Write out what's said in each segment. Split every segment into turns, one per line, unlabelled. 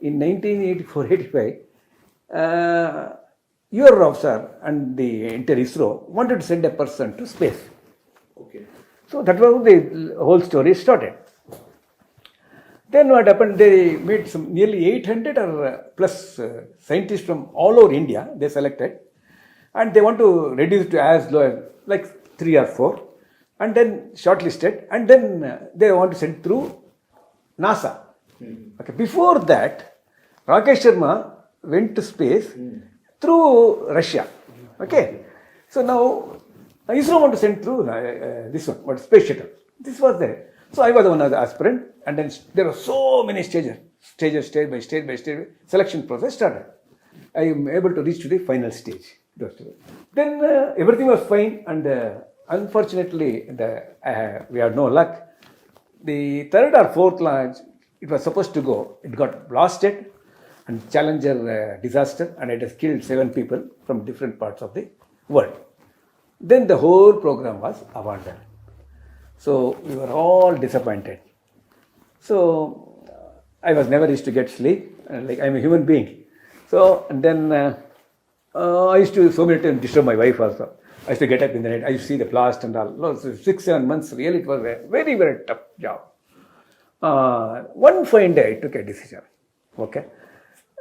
in 1984-85, your officer and the entire ISRO wanted to send a person to space.
Okay.
So that was the whole story started. Then what happened, they made some nearly 800 or plus scientists from all over India, they selected. And they want to reduce to as low as like 3 or 4. And then shortlisted. And then they want to send through NASA. Okay. Before that, Rakesh Sharma went to space through Russia. Okay. So now ISRO want to send through this one, what space shuttle. This was there. So I was one of the aspirant, and then there were so many stages, stage by stage, selection process started. I am able to reach to the final stage. Then everything was fine, and unfortunately, we had no luck. The third or fourth launch, it was supposed to go. It got blasted, and Challenger disaster, and it has killed 7 people from different parts of the world. Then the whole program was abandoned. So we were all disappointed. So I was never used to get sleep, like I'm a human being. So and then I used to so many times disturb my wife also. I used to get up in the night, I used to see the blast and all. No, so 6-7 months, really it was a very, very tough job. One fine day I took a decision. Okay.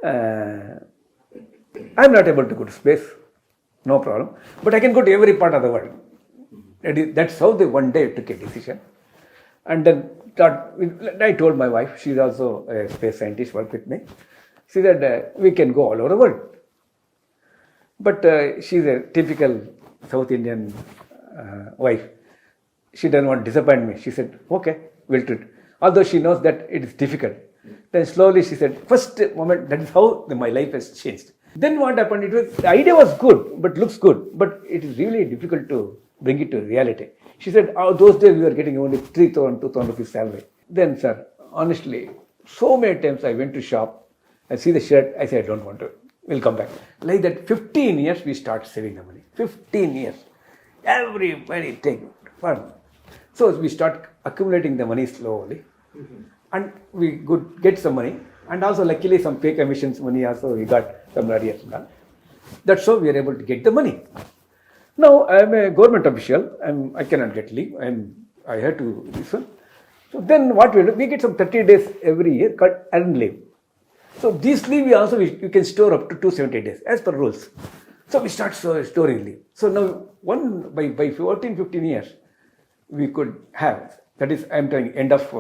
I'm not able to go to space, no problem. But I can go to every part of the world. That's how the one day I took a decision. And then I told my wife, she's also a space scientist, worked with me. She said, we can go all over the world. But she's a typical South Indian wife. She doesn't want to disappoint me. She said, okay, we'll do it. Although she knows that it is difficult. Then slowly she said, first moment, that is how my life has changed. Then what happened, the idea was good, but looks good, but it is really difficult to bring it to reality. She said, those days we were getting only 3,000, 2,000 rupees salary. Then sir, honestly, so many times I went to shop, I see the shirt, I said, I don't want to, we'll come back. Like that, 15 years we start saving the money. 15 years. Everybody take fun. So we start accumulating the money slowly. And we could get some money. And also luckily some pay commissions money also we got some arrears. That's how we are able to get the money. Now I am a government official. I cannot get leave. I have to this one. So then what we do? We get some 30 days every year called earned leave. So this leave you can store up to 270 days as per rules. So we start storing leave. So now by 14, 15 years we could have. That is, I am telling end of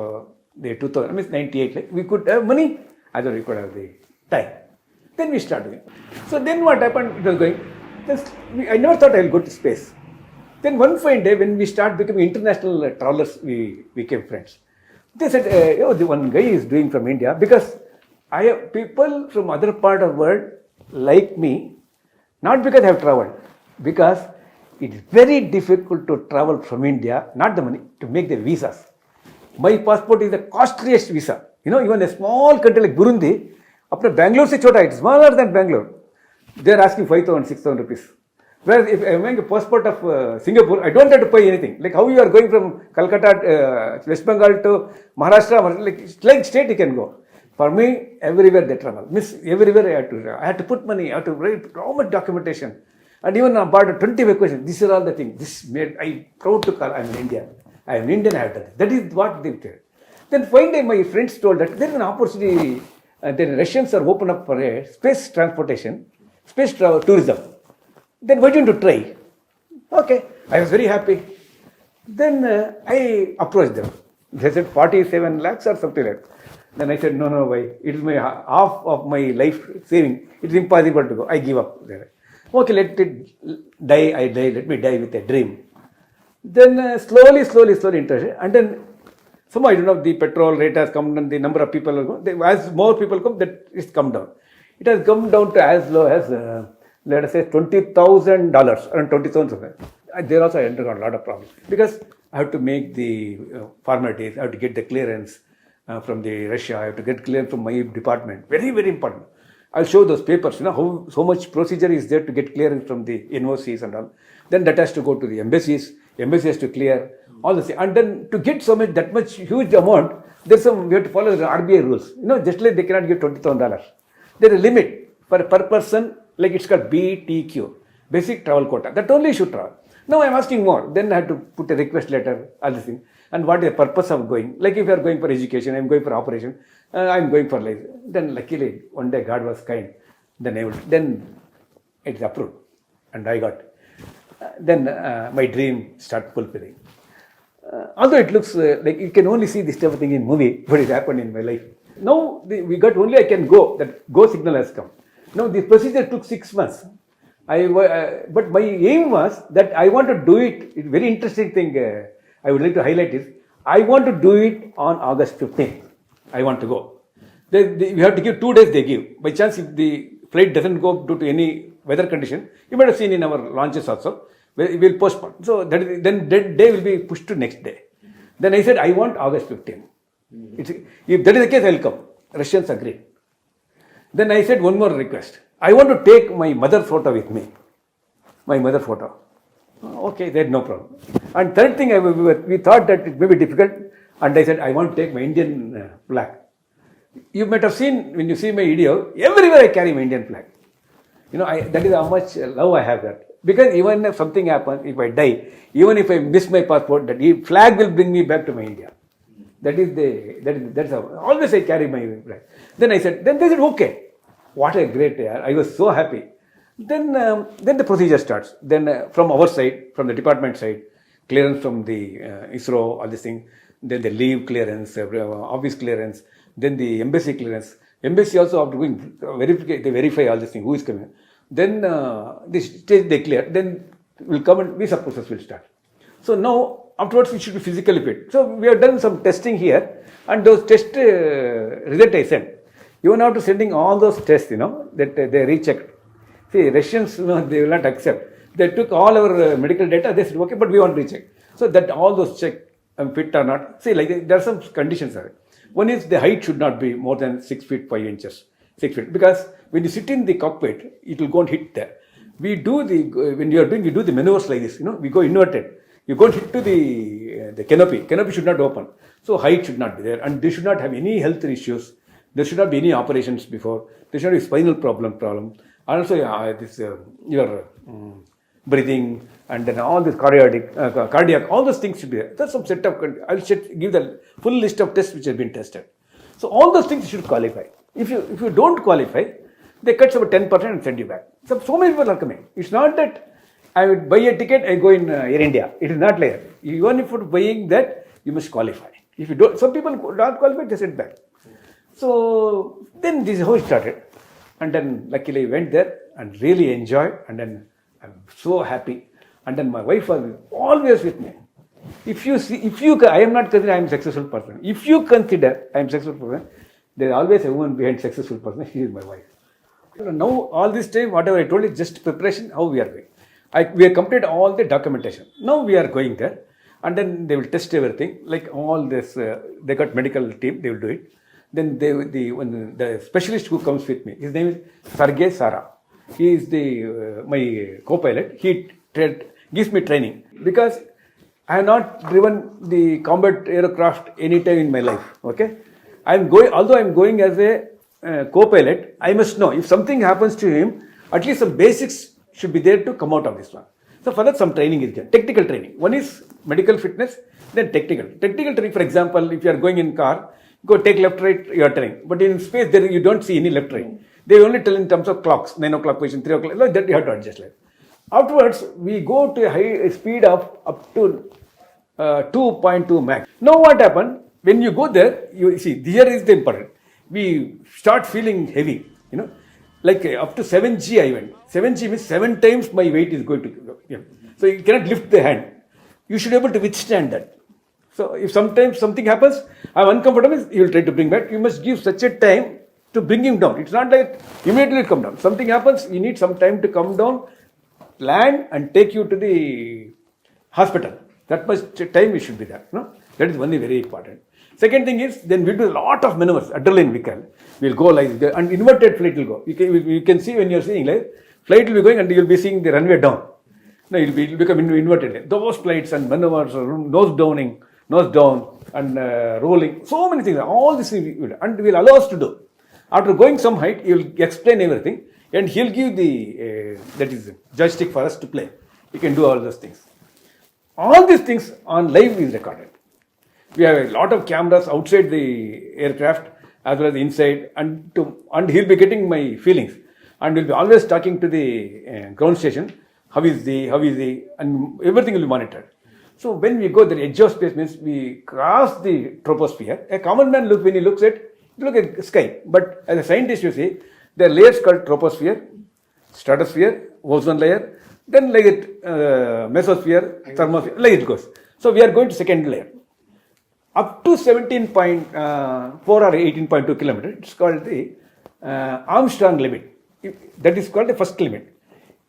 the 2000, I mean 98. Like, we could have money as well we could have the time. Then we start doing. So then what happened? It was going. I never thought I will go to space. Then one fine day when we start becoming international travelers, we became friends. They said, the one guy is doing from India because I have people from other part of the world like me, not because I have traveled, because it is very difficult to travel from India, not the money, to make the visas. My passport is the costliest visa. Even a small country like Burundi, apna Bangalore se chota, it's smaller than Bangalore. They are asking 5,000, 6,000 rupees. Whereas if I am making a passport of Singapore, I don't have to pay anything. Like how you are going from Calcutta, West Bengal to Maharashtra, like state you can go. For me, everywhere they travel. Everywhere I had to put money, I had to write so much documentation. And even about 25 questions, these are all the things. This made I proud to call I am an Indian. I am Indian, I have done this. That is what they did. Then one day my friends told that there is an opportunity, the Russians are open up for a space transportation, space travel, tourism. Then why don't you try? Okay, I was very happy. Then I approached them. They said 47 lakhs or something like that. Then I said, no, why? It is my half of my life saving. It is impossible to go. I give up. Okay, let it die. I die. Let me die with a dream. Then slowly interested. And then somehow I don't know, the petrol rate has come down, the number of people will go. As more people come, that it's come down. It has come down to as low as, let us say, $20,000, around 20,000. There also I undergone a lot of problems because I have to make the formalities, I have to get the clearance from the Russia, I have to get clearance from my department. Very, very important. I'll show those papers, how much procedure is there to get clearance from the NOCs and all. Then that has to go to the embassies. Embassy has to clear all the things. And then to get that much huge amount, we have to follow the RBI rules. Just like they cannot give $20,000. There is a limit per person, like it's called BTQ, basic travel quota. That only you should travel. Now I'm asking more. Then I have to put a request letter, all this thing. And what is the purpose of going? Like if you are going for education, I'm going for operation, I'm going for life. Then luckily, one day God was kind. Then it's approved. And I got. Then my dream start fulfilling. Although it looks like you can only see this type of thing in movie, but it happened in my life. Now we got only I can go. That go signal has come. Now the procedure took 6 months. But my aim was that I want to do it. It's very interesting thing I would like to highlight is I want to do it on August 15th. I want to go. We have to give 2 days. They give. By chance, if the flight doesn't go due to any weather condition, you might have seen in our launches also. We will postpone. So then that day will be pushed to next day. Then I said I want August 15th. If that is the case, I will come. Russians agreed. Then I said one more request. I want to take my mother photo with me. My mother photo. Okay, there is no problem. And third thing, we thought that it may be difficult. And I said, I want to take my Indian flag. You might have seen, when you see my video, everywhere I carry my Indian flag. That is how much love I have that. Because even if something happens, if I die, even if I miss my passport, that flag will bring me back to my India. That's how. Always I carry my flag. Then they said, okay. What a great day. I was so happy. Then the procedure starts. Then from our side, from the department side, clearance from the ISRO, all this thing. Then the leave clearance, office clearance. Then the embassy clearance. Embassy also after going they verify all this thing, who is coming. Then this stage they clear. Then will come and visa process will start. So now afterwards we should be physically fit. So we have done some testing here, and those test result I sent. You now to sending all those tests, that they rechecked. See, Russians, they will not accept. They took all our medical data, they said, okay, but we want to recheck. So that all those check, I'm fit or not. See, like there are some conditions. One is the height should not be more than 6 feet 5 inches. 6 feet. Because when you sit in the cockpit, it will go and hit there. When you are doing, you do the maneuvers like this, we go inverted. You go and hit to the canopy. Canopy should not open. So height should not be there. And they should not have any health issues. There should not be any operations before. There should not be spinal problem. Also, your breathing and then all this cardiac, all those things should be there. That's some set of. I'll give the full list of tests which have been tested. So all those things should qualify. If you don't qualify, they cut about 10% and send you back. So many people are coming. It's not that I would buy a ticket, I go in Air India. It is not like that. Even if you're buying that, you must qualify. If you don't, some people don't qualify, they send back. So then this is how it started. And then luckily I went there and really enjoyed, and then I'm so happy. And then my wife was always with me. I am not considered I am a successful person. If you consider I am a successful person, there is always a woman behind successful person. She is my wife. Now all this time, whatever I told is just preparation, how we are going. We have completed all the documentation. Now we are going there, and then they will test everything. Like all this, they got medical team, they will do it. Then the specialist who comes with me, his name is Sergey Sara. He is my co-pilot. He gives me training because I have not driven the combat aircraft any time in my life. Okay, although I'm going as a co-pilot, I must know if something happens to him, at least some basics should be there to come out of this one. So for that, some training is done. Technical training. One is medical fitness, then technical. Technical training, for example, if you are going in car, go take left, right, you are telling. But in space, there you don't see any left, right. They only tell in terms of clocks, 9 o'clock position, 3 o'clock, like that you have to adjust. Like. Afterwards, we go to a high speed of up to 2.2 Mach. Now what happened? When you go there, you see, here is the important. We start feeling heavy, like up to 7G I went. 7G means 7 times my weight is going to go. Yeah. So you cannot lift the hand. You should be able to withstand that. So if sometimes something happens, I'm uncomfortable, you will try to bring back. You must give such a time to bring him down. It's not like immediately come down. Something happens, you need some time to come down, land and take you to the hospital. That much time we should be there. No? That is one thing very important. Second thing is, then we do a lot of maneuvers, adrenaline vehicle. We'll go like that, and inverted flight will go. You can see when you're seeing like, flight will be going and you'll be seeing the runway down. No, it will become inverted. Those flights and maneuvers, nose down, and rolling, so many things. All this we will, and will allow us to do. After going some height, he will explain everything, and he'll give the that is joystick for us to play. We can do all those things. All these things on live is recorded. We have a lot of cameras outside the aircraft as well as inside, and he'll be getting my feelings, and we'll be always talking to the ground station. How is he, and everything will be monitored. So when we go, the edge of space means we cross the troposphere. A common man when he looks at, look at sky. But as a scientist, you see, there are layers called troposphere, stratosphere, ozone layer, then like it, mesosphere, thermosphere, like it goes. So we are going to second layer. Up to 17.4 or 18.2 kilometers, it's called the Armstrong limit. That is called the first limit.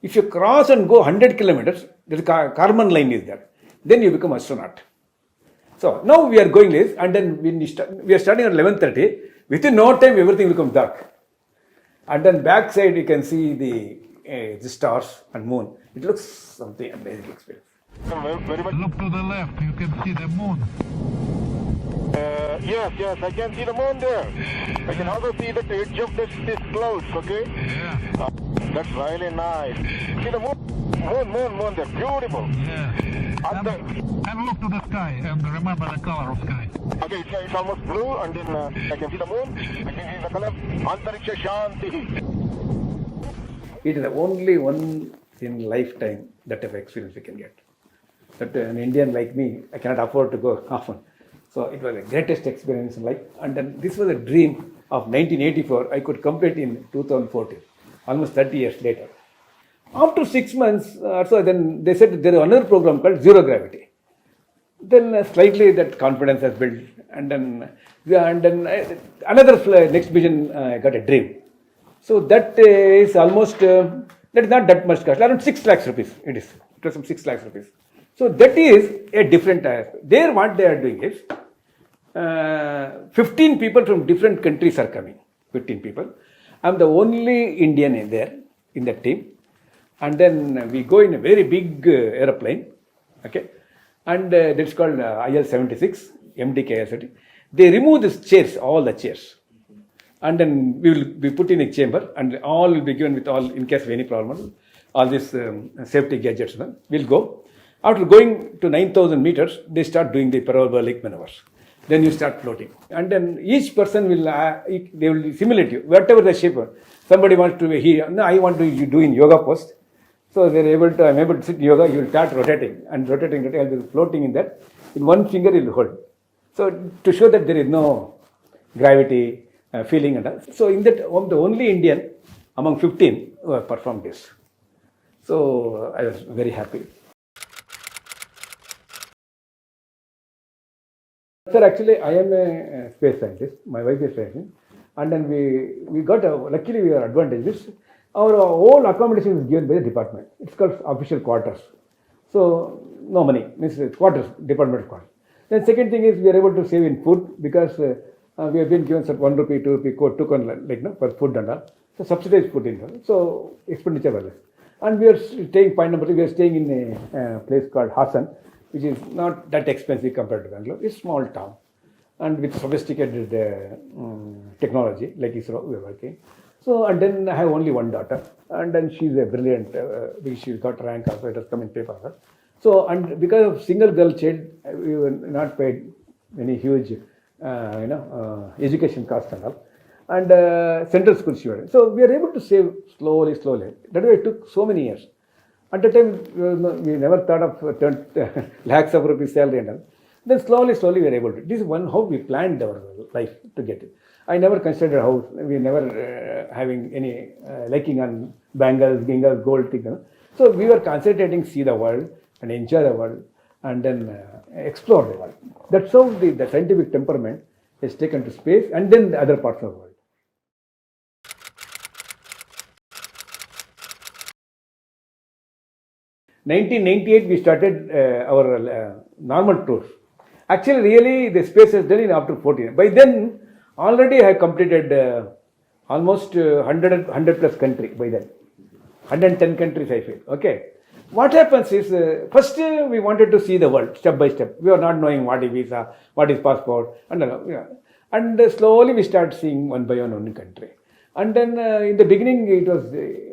If you cross and go 100 kilometers, the Kármán line is there. Then you become astronaut. So now we are going this, and then we are starting at 11:30. Within no time, everything becomes dark. And then backside, you can see the stars and moon. It looks something amazing experience.
Look to the left, you can see the moon.
Yes, I can see the moon there. I can also see the edge of this clouds, okay?
Yeah.
That's really nice. See the moon, they're beautiful.
Yeah. And look to the sky and remember the color of sky.
Okay, it's almost blue, and then I can see the moon. I can see the color. Antariksha Shanti.
It is the only one in lifetime that type of experience we can get. That an Indian like me, I cannot afford to go often. So it was the greatest experience in life. And then this was a dream of 1984. I could complete in 2014, almost 30 years later. After 6 months or so, then they said there is another program called zero gravity. Then slightly that confidence has built, and then another next mission got a dream. So that is almost that is not that much cost, around 6 lakhs rupees. It was some 6 lakhs rupees. So that is a different type. There, what they are doing is 15 people from different countries are coming. 15 people. I'm the only Indian in there in that team. And then we go in a very big aeroplane, okay, and that's called IL-76, MDK-IL-70. They remove these chairs, all the chairs, and then we will be put in a chamber, and all will be given with all, in case of any problem, all these safety gadgets. We'll go. After going to 9,000 meters, they start doing the parabolic maneuvers. Then you start floating, and then each person will they will simulate you, whatever the shape. Somebody wants to be here. No, I want to do in yoga post. So I'm able to sit in yoga, you will start rotating, and rotating, I'll be floating in that. In one finger you will hold. So to show that there is no gravity feeling and all. So in that, I'm the only Indian among 15 who have performed this. So I was very happy. Sir, actually I am a space scientist. My wife is a scientist. And then we got, luckily we are advantages. Our whole accommodation is given by the department. It's called official quarters. So no money, means quarters, department quarters. Then second thing is we are able to save in food because we have been given some 1 rupee, 2 rupee token like for food and all. So subsidized food in all. So expenditure was less. And we are staying, point number 3, we are staying in a place called Hassan, which is not that expensive compared to Bangalore. It's a small town. And with sophisticated technology like ISRO, we are working. So, and then I have only one daughter, and then she's a brilliant, she got rank also, it has come in paper for her. So, and because of single girl child, we were not paid any huge, education cost and all. And central school she went. So, we are able to save slowly. That way it took so many years. At the time, we never thought of lakhs of rupees salary and all. Then slowly we are able to. This is one how we planned our life to get it. I never considered house. We never having any liking on bangles, gingals, gold things. So we were concentrating, see the world and enjoy the world, and then explore the world. That's how the scientific temperament is taken to space and then the other parts of the world. In 1998, we started our normal tours. Actually, really, the space has done in after 14. By then, already I have completed almost 100 plus country by then. 110 countries I feel. Okay. What happens is, first we wanted to see the world step by step. We were not knowing what is visa, what is passport, and slowly we start seeing one by one country. And then in the beginning it was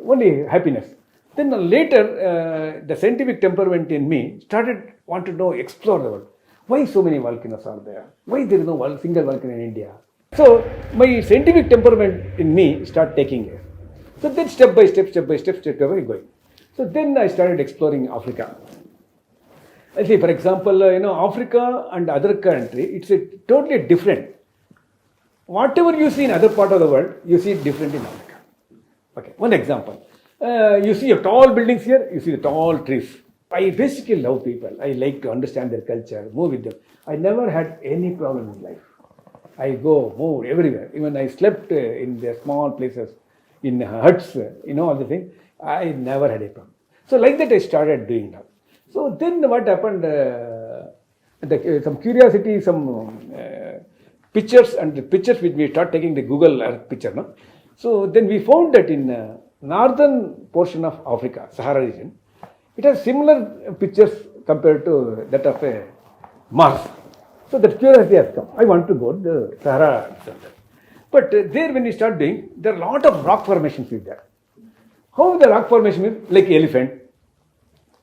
only happiness. Then later the scientific temperament in me started want to know, explore the world. Why so many volcanoes are there? Why there is no single volcano in India? So my scientific temperament in me started taking it. So then step by step, going. So then I started exploring Africa. I see, for example, Africa and other country, it's a totally different. Whatever you see in other part of the world, you see it different in Africa. Okay, one example. You see tall buildings here, you see the tall trees. I basically love people. I like to understand their culture, move with them. I never had any problem in life. I go, move everywhere. Even I slept in the small places, in huts, all the things. I never had a problem. So like that I started doing that. So then what happened, some curiosity, some pictures, and the pictures which we start taking the Google Earth picture. No? So then we found that in northern portion of Africa, Sahara region, it has similar pictures compared to that of Mars. So that curiosity has come. I want to go to the Sahara. But there when we start doing, there are a lot of rock formations is there. How the rock formation is? Like elephant,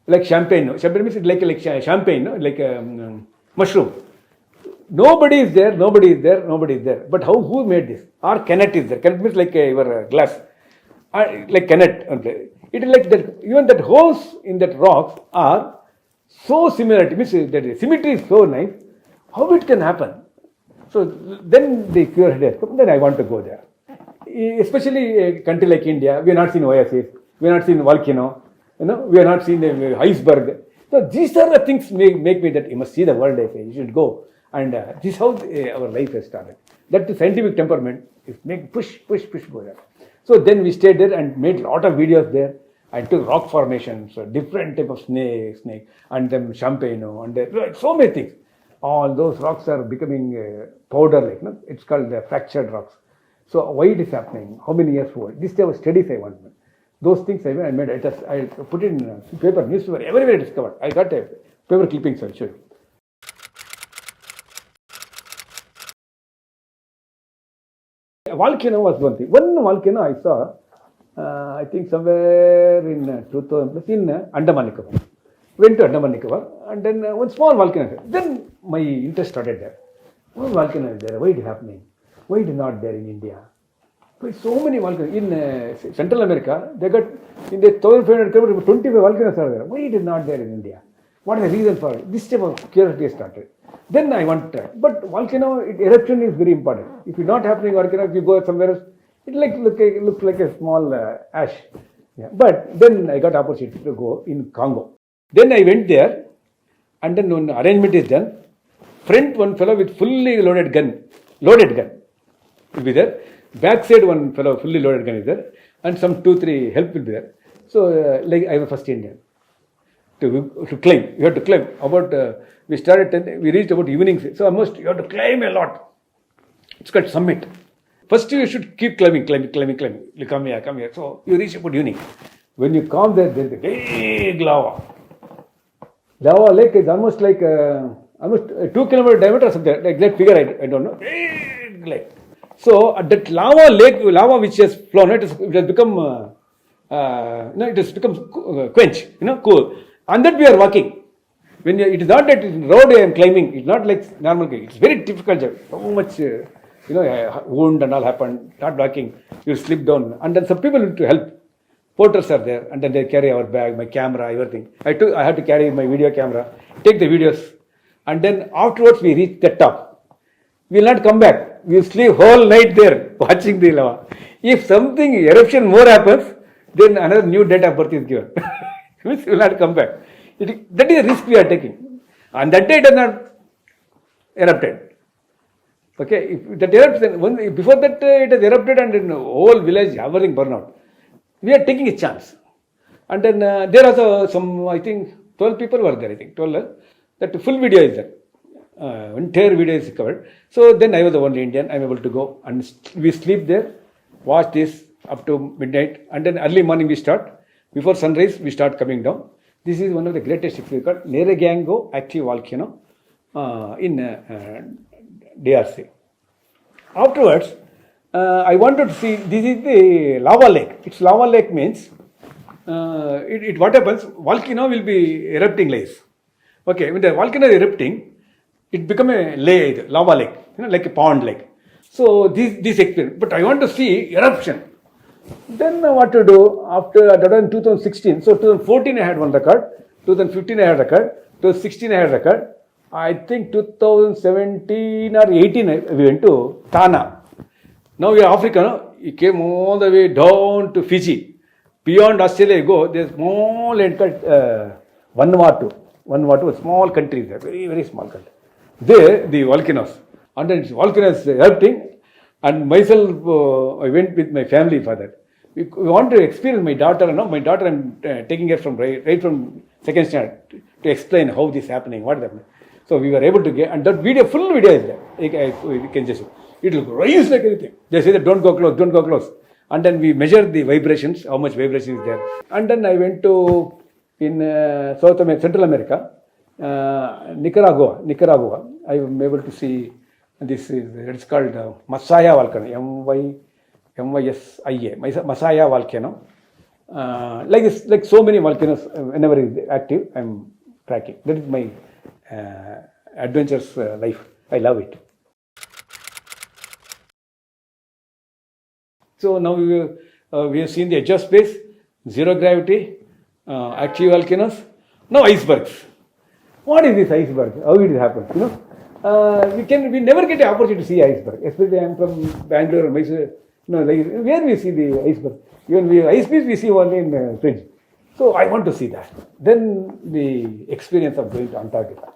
like champagne. No? Champagne means like champagne, no? Like mushroom. Nobody is there. But who made this? Or Kennet is there. Kennet means like your glass. Like Kennet. It is like that. Even that holes in that rocks are so similar. It means that symmetry is so nice. How it can happen? So then the curiosity has come. Then I want to go there. Especially a country like India, we have not seen oasis, we have not seen volcano, we have not seen the iceberg. So these are the things make me that you must see the world. I say you should go, and this is how our life has started. That the scientific temperament is make push go there. So then we stayed there and made a lot of videos there. I took rock formations, different type of snake, and then champagne, and so many things. All those rocks are becoming powder like. It's called fractured rocks. So why it is happening? How many years old? This type of studies I want. Those things I made. I put it in paper, newspaper, everywhere I discovered. I got a paper clippings. I'll show you. A volcano was one thing. One volcano I saw, I think somewhere in 2000 in Andaman Nicobar. Went to Andaman Nicobar, and then one small volcano. Then my interest started there. One volcano is there. Why it is happening? Why it is not there in India? But so many volcanoes. In Central America, they got in the 1500 kilometers, 25 volcanoes are there. Why it is not there in India? What is the reason for it? This type of curiosity started. Then I want to try. But volcano eruption is very important. If it's not happening volcano, if you go somewhere else, it looks like a small ash. Yeah. But then I got opportunity to go in Congo. Then I went there, and then when arrangement is done, front one fellow with fully loaded gun will be there. Backside one fellow fully loaded gun is there, and some 2-3 help will be there. So like I was first Indian to climb. You have to climb. About we started 10, we reached about evening. So almost you have to climb a lot. It's called summit. First you should keep climbing. You come here. So you reach about evening. When you come there is a big lava. Lava lake is almost like almost 2 kilometer diameter or something. The exact figure I don't know. Big lake. So that lava which has flown, it has become it has become quench, cool. On that we are walking. When it is not that road I am climbing, it's not like normal. It's very difficult job. So much wound and all happened. Not walking, you slip down, and then some people need to help. Porters are there, and then they carry our bag, my camera, everything. I had to carry my video camera, take the videos, and then afterwards we reach the top. We will not come back. We will sleep whole night there watching the lava. If something eruption more happens, then another new date of birth is given. We will not come back. That is a risk we are taking. And that day it has not erupted. Okay, if that erupts, then before that it has erupted and in the whole village everything burned out. We are taking a chance. And then there are some, I think 12 people were there, I think 12. That full video is there. Entire video is covered. So then I was the only Indian. I'm able to go and we sleep there, watch this up to midnight, and then early morning we start. Before sunrise we start coming down. This is one of the greatest experience called Neregango active volcano in DRC. Afterwards, I wanted to see, this is the lava lake. It's lava lake means, what happens, volcano will be erupting lakes. Okay, when the volcano is erupting, it become a lake, lava lake, like a pond lake. So this experience, but I want to see eruption. Then what to do after that in 2016, so 2014 I had one record, 2015 I had record, 2016 I had record, I think 2017 or 18 we went to Tana. Now we are Africa, no? You came all the way down to Fiji. Beyond Australia you go, there's small land called Vanuatu, a small country there, very, very small country. There, the volcanoes. And then volcanoes erupting, and myself, I went with my family for that. We want to experience my daughter, my daughter I'm taking her from right from second standard to explain how this is happening, what is happening. So we were able to get, and that video, full video is there. You can just, it will rise like anything. They say that don't go close, don't go close. And then we measure the vibrations, how much vibration is there. And then I went to, in South America, Central America, Nicaragua. I am able to see this is, it's called Masaya volcano, MYSIA, Masaya volcano. Like this, like so many volcanoes, whenever it is active, I am tracking. That is my adventurous life. I love it. So now we have seen the edge of space, zero gravity, active volcanoes. Now icebergs. What is this iceberg? How it happens? We never get an opportunity to see iceberg. Especially I am from Bangalore or Mysore. Like where we see the iceberg? Even ice beach we see only in fridge. So I want to see that. Then the experience of going to Antarctica.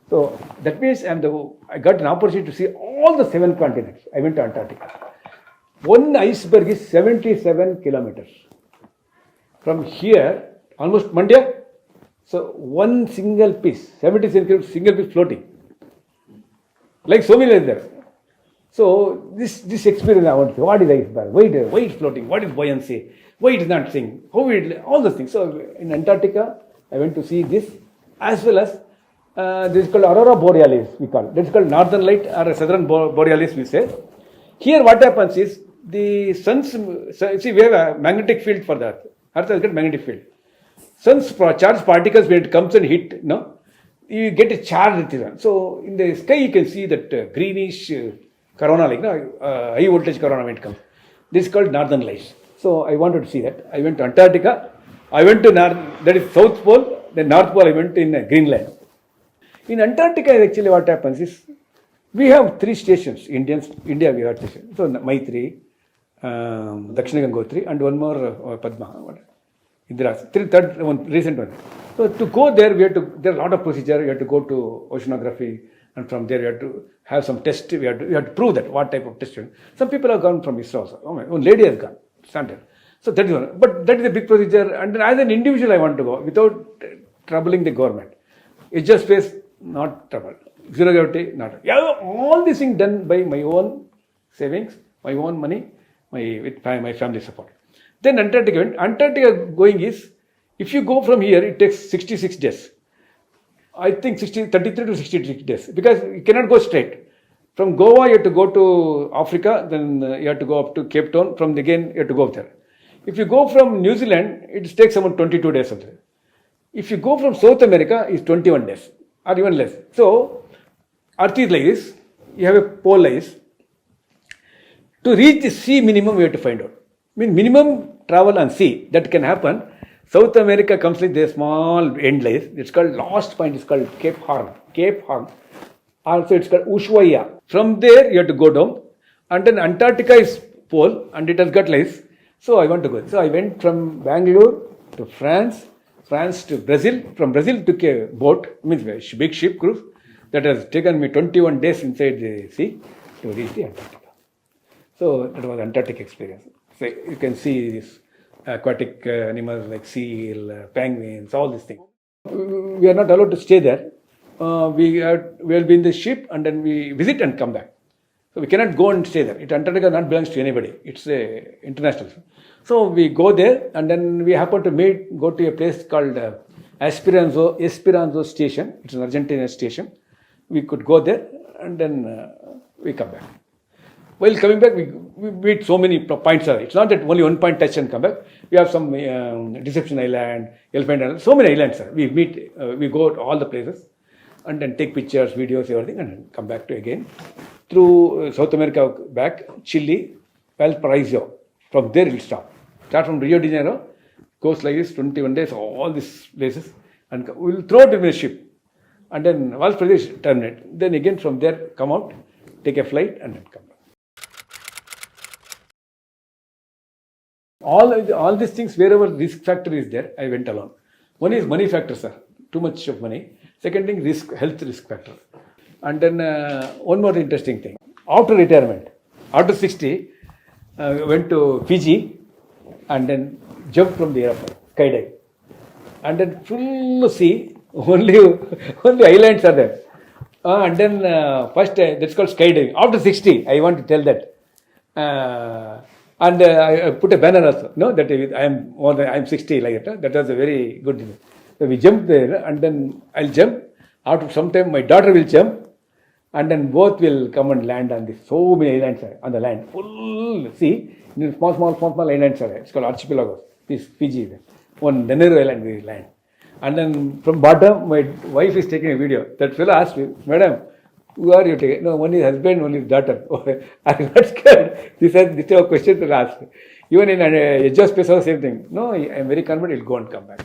So that means I got an opportunity to see all the 7 continents. I went to Antarctica. One iceberg is 77 kilometers. From here, almost Mandya. So one single piece, 77 kilometers, single piece floating. Like so many like that. So this experience I want to see. What is iceberg? Why it's floating? What is buoyancy? Why it is not sinking? All those things. So in Antarctica, I went to see this, as well as this is called Aurora Borealis, we call it. This is called Northern Light or Southern Borealis, we say. Here what happens is, the sun's, see we have a magnetic field for the Earth. Earth has got magnetic field. Sun's charged particles, when it comes and hit, you get a charge. So in the sky you can see that greenish corona, like high voltage corona when it comes. This is called Northern Lights. So I wanted to see that. I went to Antarctica. I went to that is South Pole. Then North Pole I went in Greenland. In Antarctica actually what happens is, we have 3 stations. India we have stations. So Maitri, Dakshina Gangotri, and one more Padma. Third one, recent one. So to go there, there are a lot of procedure. You have to go to oceanography, and from there you have to have some test. You have to prove that what type of test. Some people have gone from ISRO also. One lady has gone, standard. So that is one. But that is a big procedure. And then as an individual, I want to go without troubling the government. It's just space, not trouble. Zero gravity, not. Yeah, all these things done by my own savings, my own money, with my family support. Then Antarctica going is, if you go from here, it takes 66 days. I think 33 to 66 days, because you cannot go straight. From Goa, you have to go to Africa, then you have to go up to Cape Town, from again you have to go up there. If you go from New Zealand, it takes about 22 days. If you go from South America, it's 21 days, or even less. So, Earth is like this, you have a pole like this. To reach the sea minimum, we have to find out. Minimum travel on sea, that can happen. South America comes like this small end like this. It's called, last point is called Cape Horn. Also it's called Ushuaia. From there you have to go down, and then Antarctica is pole, and it has got like this. So I want to go. So I went from Bangalore to France to Brazil. From Brazil took a boat, a big ship cruise, that has taken me 21 days inside the sea to reach the Antarctica. So that was Antarctic experience. So you can see these aquatic animals like seal, penguins, all these things. We are not allowed to stay there. We will be in the ship, and then we visit and come back. So we cannot go and stay there. Antarctica not belongs to anybody. It's international. So we go there, and then we happen to go to a place called Esperanza station. It's an Argentina station. We could go there and then we come back. While coming back, we meet so many points. It's not that only one point touch and come back. We have some Deception Island, Elephant Island, so many islands. We meet, we go to all the places and then take pictures, videos, everything, and then come back to again. Through South America back, Chile, Valparaiso. From there we'll stop. Start from Rio de Janeiro, goes like this, 21 days, all these places, and we'll throw it in a ship. And then Valparaiso terminate. Then again from there come out, take a flight, and then come back. All these things, wherever risk factor is there, I went alone. One is money factor, sir. Too much of money. Second thing, health risk factor. And then one more interesting thing. After retirement, after 60, went to Fiji and then jumped from the airplane, skydive. And then full sea, only islands are there. And then first, that's called skydiving. After 60, I want to tell that. And I put a banner also, no, that I am 60 like that. That was a very good thing. So we jumped there, and then I'll jump. After some time, my daughter will jump, and then both will come and land on this. So many islands are on the land, full sea. Small islands are there. It's called archipelagos. This Fiji, one Nenero island we land. And then from bottom, my wife is taking a video. That fellow asked me, Madam, who are you taking? No, one is husband, one is daughter. I'm not scared. This is a question to ask. Even in edge of space, same thing. No, I'm very confident he'll go and come back.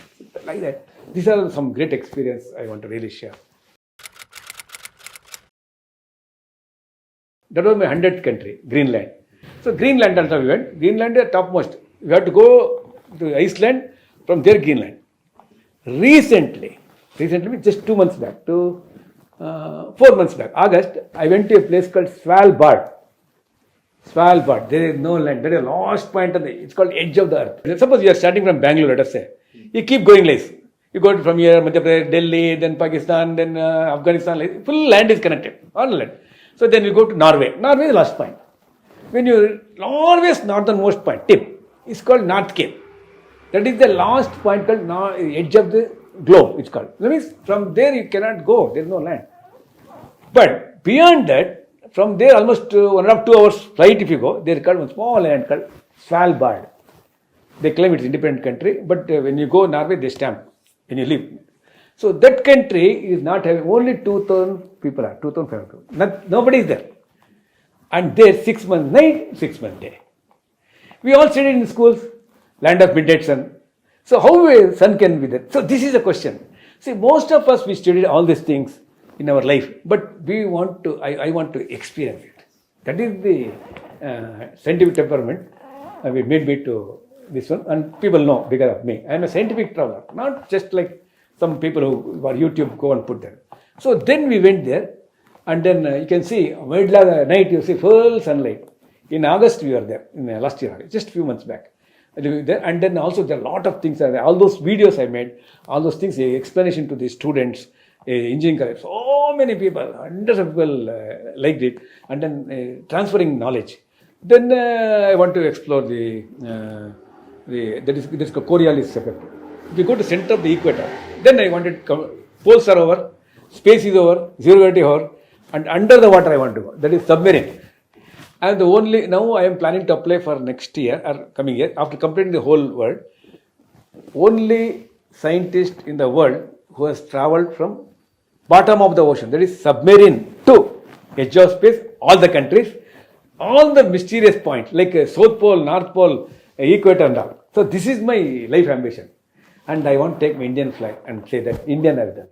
Like that. These are some great experience I want to really share. That was my 100th country, Greenland. So Greenland also we went. Greenland is topmost. We had to go to Iceland, from there Greenland. Recently, just 2 months back, 4 months back, August, I went to a place called Svalbard. There is no land. There is a last point of it's called edge of the earth. Suppose you are starting from Bangalore, let us say. You keep going like this. You go from here, Madhya Pradesh, Delhi, then Pakistan, then Afghanistan. Full land is connected. All land. So then you go to Norway. Norway is the last point. When you Norway's northernmost point, tip, is called North Cape. That is the last point called edge of the globe. It's called. That means from there you cannot go. There is no land. But beyond that, from there almost 1.5 to 2 hours flight if you go, there is called one small island called Svalbard. They claim it's independent country, but when you go Norway, they stamp when you leave. So that country is not having, only 2,000 people are, 2,500 people. Nobody is there. And there 6 months night, 6 months day. We all studied in schools, land of midnight sun. So how a sun can be there? So this is a question. See, most of us, we studied all these things in our life, but we want to, I want to experience it. That is the scientific temperament which made me to this one, and people know because of me. I am a scientific traveler, not just like some people who are YouTube go and put there. So then we went there, and then you can see middle of the night you see full sunlight. In August we were there, in last year, just a few months back. And then also there are a lot of things, all those videos I made, all those things, explanation to the students, engineering college, so many people, hundreds of people liked it, and then transferring knowledge. Then I want to explore that is called Coriolis effect. If you go to center of the equator, then I wanted poles are over, space is over, zero gravity over, and under the water I want to go. That is submarine. And now I am planning to apply for next year or coming year, after completing the whole world. Only scientist in the world who has traveled from bottom of the ocean, that is submarine, to edge of space, all the countries, all the mysterious points like South Pole, North Pole, equator and all. So this is my life ambition. And I want to take my Indian flag and say that Indian has done.